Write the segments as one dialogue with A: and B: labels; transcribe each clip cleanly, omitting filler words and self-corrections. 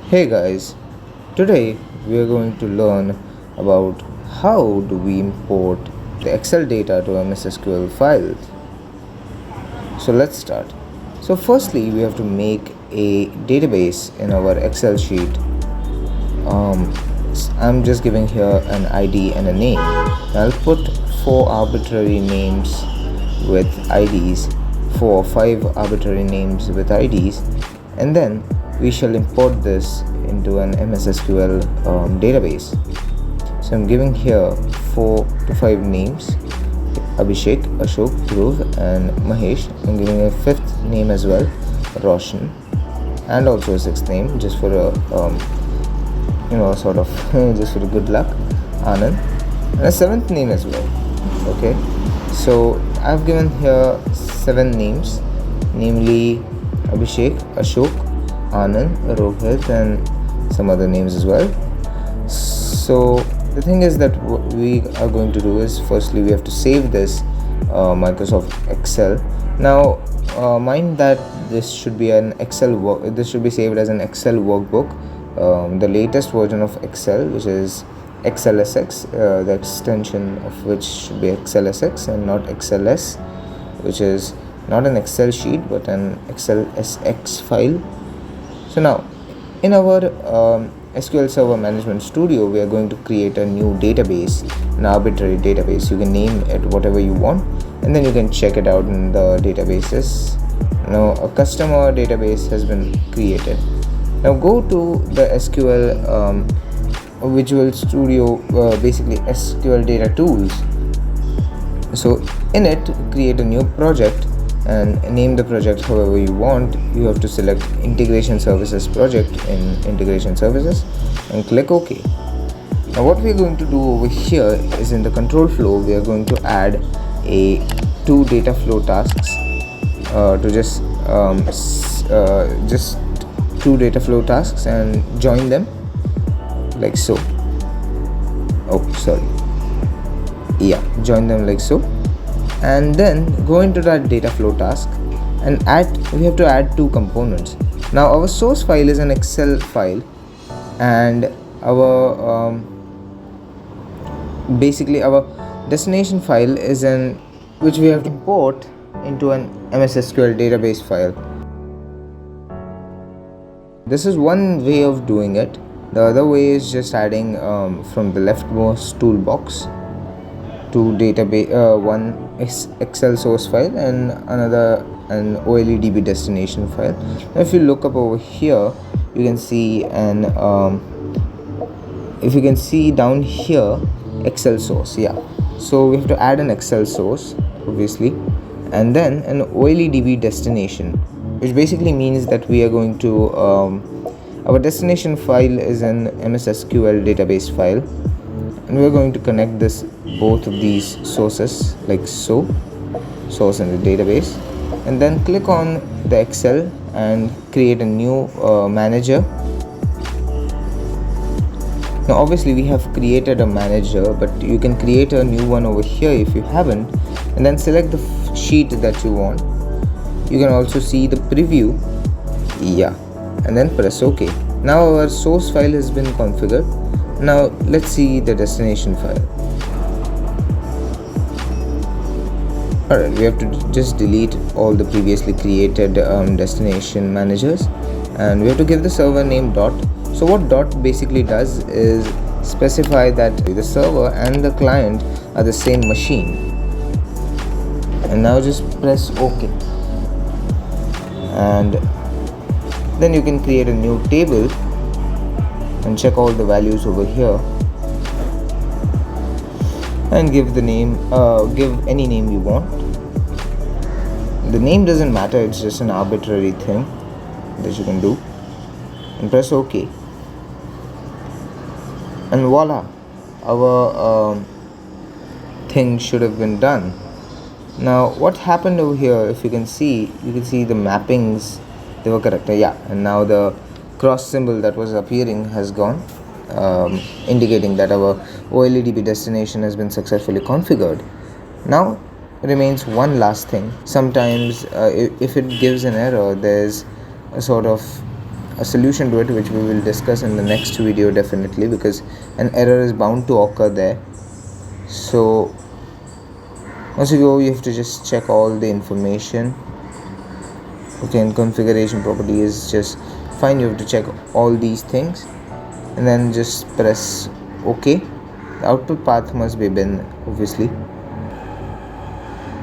A: Hey guys, today we are going to learn about how do we import the Excel data to MS SQL files. So let's start. So firstly, we have to make a database in our Excel sheet. I'm just giving here an ID and a name. I'll put 4 arbitrary names with IDs, and then we shall import this into an MS SQL database. So I'm giving here 4 to 5 names: Abhishek, Ashok, Dhruv, and Mahesh. I'm giving a fifth name as well, Roshan, and also a sixth name just for a sort of just for a good luck, Anand, and a seventh name as well. Okay, so I've given here 7 names, namely Abhishek, Ashok, Anand, Rohit, and some other names as well. So the thing is that what we are going to do is, firstly we have to save this Microsoft Excel. Now mind that this should be an this should be saved as an Excel workbook, the latest version of Excel, which is XLSX, the extension of which should be XLSX and not XLS, which is not an Excel sheet but an XLSX file. So now in our SQL Server Management Studio, we are going to create a new database, an arbitrary database. You can name it whatever you want, and then you can check it out in the databases. Now a customer database has been created. Now go to the SQL Visual Studio, basically SQL Data Tools. So in it, create a new project and name the project however you want. You have to select Integration Services project in Integration Services and click OK. Now what we are going to do over here is, in the control flow, we are going to add two data flow tasks to just 2 data flow tasks and join them like so. Join them like so, and then go into that data flow task and we have to add 2 components. Now our source file is an Excel file, and our basically our destination file is which we have to import into an MS SQL database file. This is one way of doing it. The other way is just adding from the leftmost toolbox to database one Excel source file and another an OLEDB destination file. Now if you look up over here, you can see if you can see down here, Excel source. So we have to add an Excel source, obviously, and then an OLEDB destination, which basically means that we are going to our destination file is an MS SQL database file, and we are going to connect both of these sources like so, source and the database, and then click on the Excel and create a new manager. Now obviously we have created a manager, but you can create a new one over here if you haven't, and then select the sheet that you want. You can also see the preview, and then press OK. Now our source file has been configured. Now let's see the destination file. Alright, we have to just delete all the previously created destination managers, and we have to give the server name dot. So what dot basically does is specify that the server and the client are the same machine. And now just press OK, and then you can create a new table and check all the values over here and give the name, give any name you want. The name doesn't matter, it's just an arbitrary thing that you can do, and press OK, and voila, our thing should have been done. Now what happened over here, if you can see the mappings, they were correct. And now the cross symbol that was appearing has gone, indicating that our OLEDB destination has been successfully configured. Now remains one last thing. Sometimes if it gives an error, there's a sort of a solution to it, which we will discuss in the next video definitely, because an error is bound to occur there. So once you go, you have to just check all the information. Okay, and configuration property is just fine. You have to check all these things and then just press OK. The output path must be bin, obviously.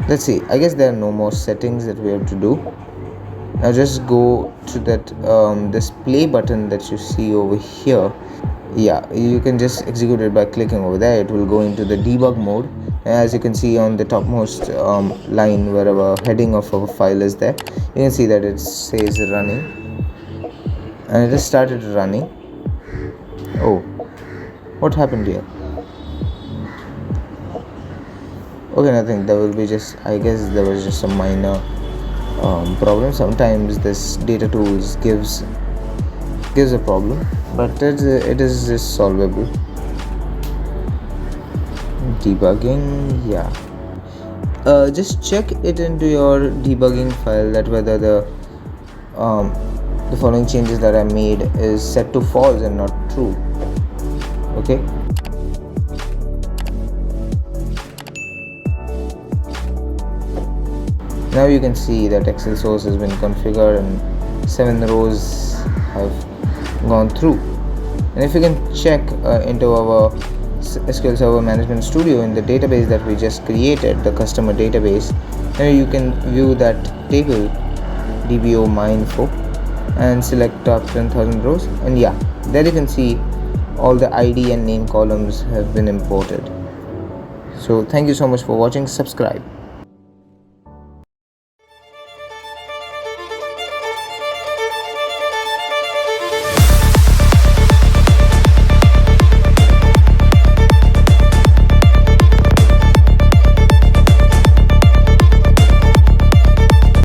A: Let's see, I guess there are no more settings that we have to do. Now just go to that this play button that you see over here. Yeah, you can just execute it by clicking over there. It will go into the debug mode. As you can see on the topmost line, wherever heading of our file is there, you can see that it says running, and it has started running. Oh, what happened here? Okay, nothing. There will be just, I guess there was just a minor problem. Sometimes this data tools gives a problem, but it is just solvable. Debugging, yeah. Just check it into your debugging file that whether the following changes that I made is set to false and not true. Okay. Now you can see that Excel source has been configured and 7 rows have gone through. And if you can check into our SQL Server Management Studio in the database that we just created, the customer database, now you can view that table DBO my info and select top 10,000 rows, and yeah, there you can see all the ID and name columns have been imported. So thank you so much for watching. Subscribe.